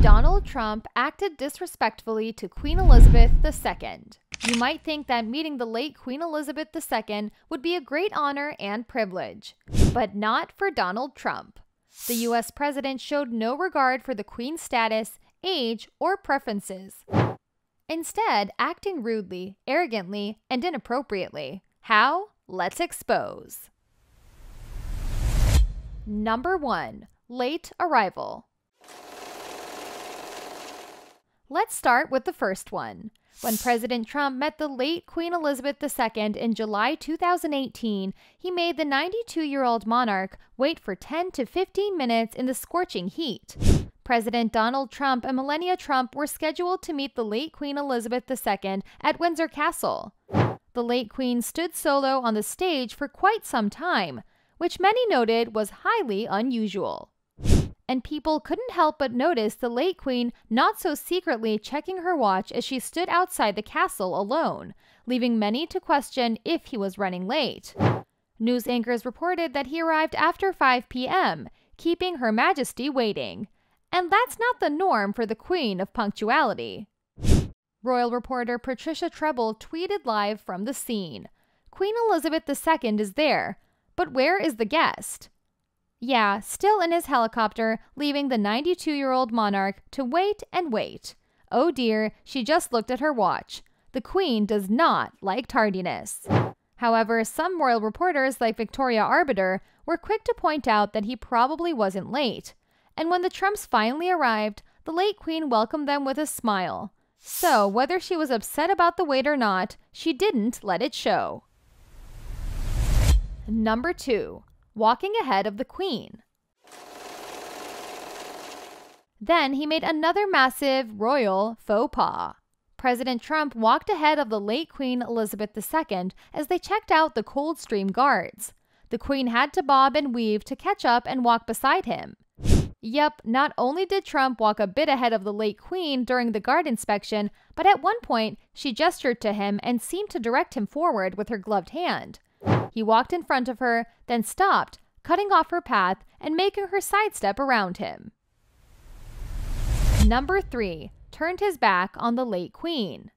Donald Trump acted disrespectfully to Queen Elizabeth II. You might think that meeting the late Queen Elizabeth II would be a great honor and privilege, but not for Donald Trump. The US president showed no regard for the Queen's status, age, or preferences, instead acting rudely, arrogantly, and inappropriately. How? Let's expose. Number 1. Late arrival. Let's start with the first one. When President Trump met the late Queen Elizabeth II in July 2018, he made the 92-year-old monarch wait for 10 to 15 minutes in the scorching heat. President Donald Trump and Melania Trump were scheduled to meet the late Queen Elizabeth II at Windsor Castle. The late Queen stood solo on the stage for quite some time, which many noted was highly unusual. And people couldn't help but notice the late Queen not so secretly checking her watch as she stood outside the castle alone, leaving many to question if he was running late. News anchors reported that he arrived after 5 p.m., keeping Her Majesty waiting. And that's not the norm for the Queen of punctuality. Royal reporter Patricia Treble tweeted live from the scene. Queen Elizabeth II is there, but where is the guest? Yeah, still in his helicopter, leaving the 92-year-old monarch to wait and wait. Oh dear, she just looked at her watch. The Queen does not like tardiness. However, some royal reporters like Victoria Arbiter were quick to point out that he probably wasn't late. And when the Trumps finally arrived, the late Queen welcomed them with a smile. So, whether she was upset about the wait or not, she didn't let it show. Number 2. Walking ahead of the Queen. Then he made another massive royal faux pas. President Trump walked ahead of the late Queen Elizabeth II as they checked out the Coldstream Guards. The Queen had to bob and weave to catch up and walk beside him. Yep, not only did Trump walk a bit ahead of the late Queen during the guard inspection, but at one point she gestured to him and seemed to direct him forward with her gloved hand. He walked in front of her, then stopped, cutting off her path and making her sidestep around him. Number 3. Turned his back on the late Queen.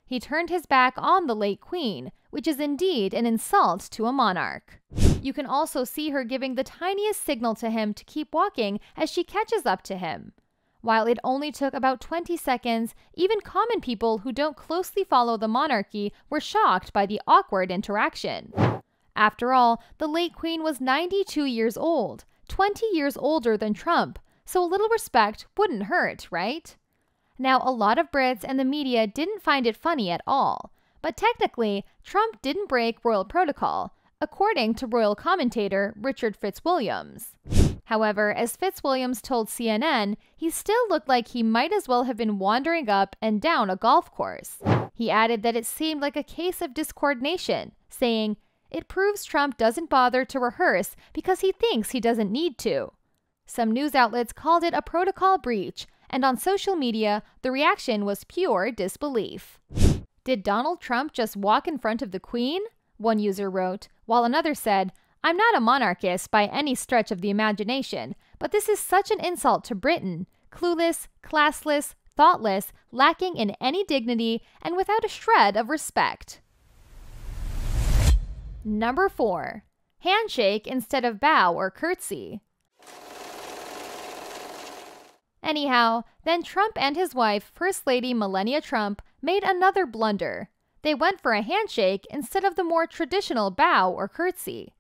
He turned his back on the late Queen, which is indeed an insult to a monarch. You can also see her giving the tiniest signal to him to keep walking as she catches up to him. While it only took about 20 seconds, even common people who don't closely follow the monarchy were shocked by the awkward interaction. After all, the late Queen was 92 years old, 20 years older than Trump, so a little respect wouldn't hurt, right? Now, a lot of Brits and the media didn't find it funny at all, but technically, Trump didn't break royal protocol, according to royal commentator Richard Fitzwilliams. However, as Fitzwilliams told CNN, he still looked like he might as well have been wandering up and down a golf course. He added that it seemed like a case of discoordination, saying, "It proves Trump doesn't bother to rehearse because he thinks he doesn't need to." Some news outlets called it a protocol breach, and on social media, the reaction was pure disbelief. Did Donald Trump just walk in front of the Queen? One user wrote, while another said, "I'm not a monarchist by any stretch of the imagination, but this is such an insult to Britain. Clueless, classless, thoughtless, lacking in any dignity, and without a shred of respect." Number 4. Handshake instead of bow or curtsy. Anyhow, then Trump and his wife, First Lady Melania Trump, made another blunder. They went for a handshake instead of the more traditional bow or curtsy.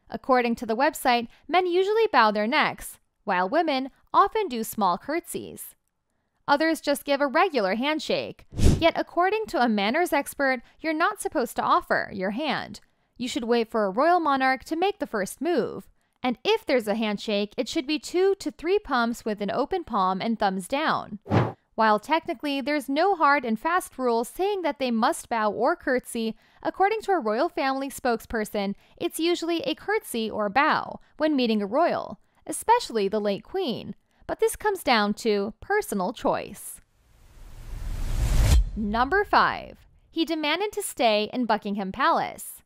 According to the website, men usually bow their necks, while women often do small curtsies. Others just give a regular handshake. Yet according to a manners expert, you're not supposed to offer your hand. You should wait for a royal monarch to make the first move. And if there's a handshake, it should be 2 to 3 pumps with an open palm and thumbs down. While technically there's no hard and fast rule saying that they must bow or curtsy, according to a royal family spokesperson, it's usually a curtsy or bow when meeting a royal, especially the late Queen. But this comes down to personal choice. Number 5. He demanded to stay in Buckingham Palace.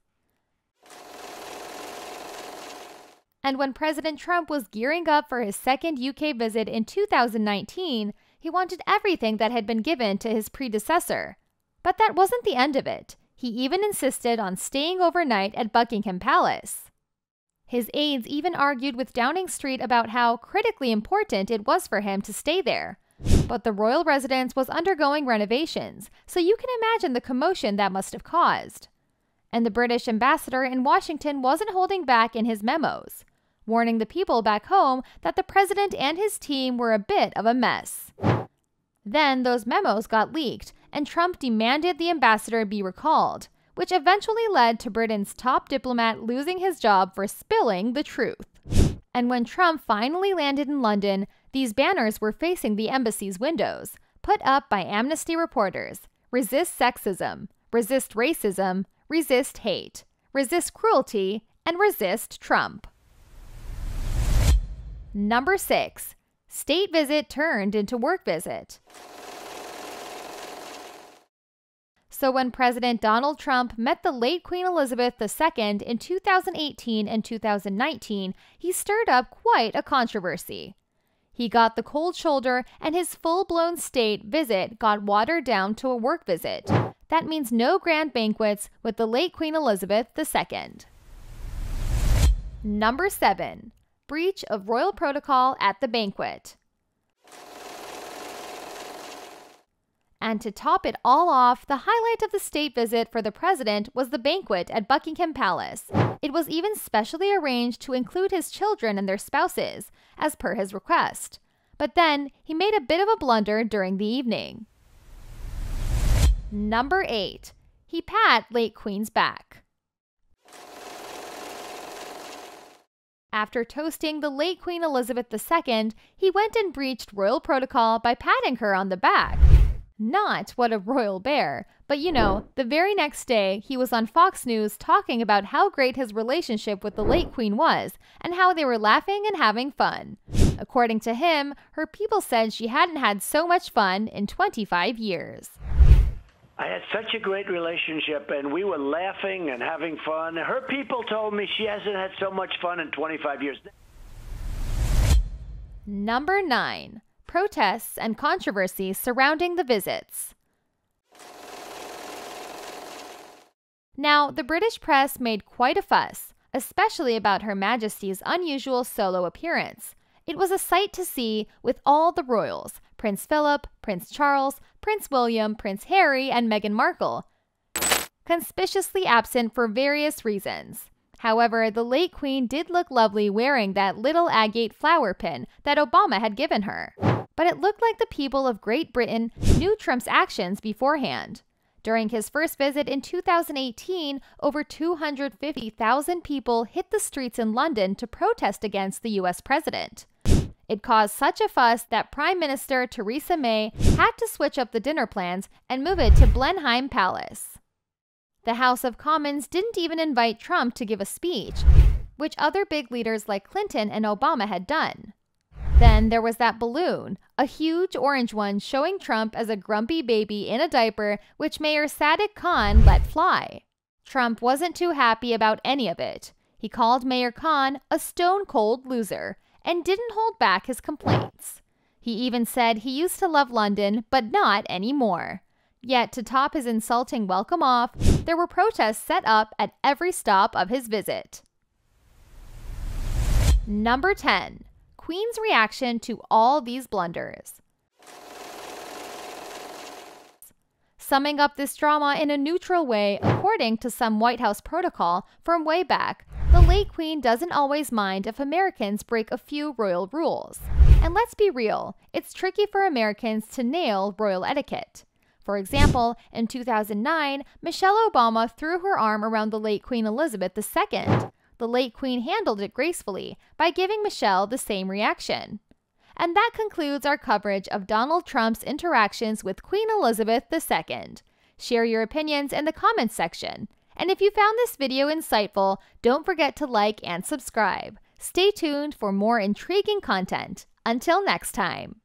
And when President Trump was gearing up for his second UK visit in 2019, he wanted everything that had been given to his predecessor. But that wasn't the end of it. He even insisted on staying overnight at Buckingham Palace. His aides even argued with Downing Street about how critically important it was for him to stay there. But the royal residence was undergoing renovations, so you can imagine the commotion that must have caused. And the British ambassador in Washington wasn't holding back in his memos, warning the people back home that the president and his team were a bit of a mess. Then those memos got leaked, and Trump demanded the ambassador be recalled, which eventually led to Britain's top diplomat losing his job for spilling the truth. And when Trump finally landed in London, these banners were facing the embassy's windows, put up by Amnesty reporters: resist sexism, resist racism, resist hate, resist cruelty, and resist Trump. Number 6. State visit turned into work visit. So when President Donald Trump met the late Queen Elizabeth II in 2018 and 2019, he stirred up quite a controversy. He got the cold shoulder, and his full-blown state visit got watered down to a work visit. That means no grand banquets with the late Queen Elizabeth II. Number 7. Breach of royal protocol at the banquet. And to top it all off, the highlight of the state visit for the president was the banquet at Buckingham Palace. It was even specially arranged to include his children and their spouses, as per his request. But then, he made a bit of a blunder during the evening. Number 8. He pat late Queen's back. After toasting the late Queen Elizabeth II, he went and breached royal protocol by patting her on the back. Not what a royal bear, but you know, the very next day, he was on Fox News talking about how great his relationship with the late Queen was and how they were laughing and having fun. According to him, her people said she hadn't had so much fun in 25 years. I had such a great relationship, and we were laughing and having fun. Her people told me she hasn't had so much fun in 25 years. Number 9. Protests and controversies surrounding the visits. Now, the British press made quite a fuss, especially about Her Majesty's unusual solo appearance. It was a sight to see with all the royals, Prince Philip, Prince Charles, Prince William, Prince Harry, and Meghan Markle, conspicuously absent for various reasons. However, the late Queen did look lovely wearing that little agate flower pin that Obama had given her. But it looked like the people of Great Britain knew Trump's actions beforehand. During his first visit in 2018, over 250,000 people hit the streets in London to protest against the US president. It caused such a fuss that Prime Minister Theresa May had to switch up the dinner plans and move it to Buckingham Palace. The House of Commons didn't even invite Trump to give a speech, which other big leaders like Clinton and Obama had done. Then there was that balloon, a huge orange one showing Trump as a grumpy baby in a diaper, which Mayor Sadiq Khan let fly. Trump wasn't too happy about any of it. He called Mayor Khan a stone-cold loser and didn't hold back his complaints. He even said he used to love London, but not anymore. Yet, to top his insulting welcome off, there were protests set up at every stop of his visit. Number 10. Queen's reaction to all these blunders. Summing up this drama in a neutral way, according to some White House protocol from way back, the late Queen doesn't always mind if Americans break a few royal rules. And let's be real, it's tricky for Americans to nail royal etiquette. For example, in 2009, Michelle Obama threw her arm around the late Queen Elizabeth II. The late Queen handled it gracefully by giving Michelle the same reaction. And that concludes our coverage of Donald Trump's interactions with Queen Elizabeth II. Share your opinions in the comments section. And if you found this video insightful, don't forget to like and subscribe. Stay tuned for more intriguing content. Until next time.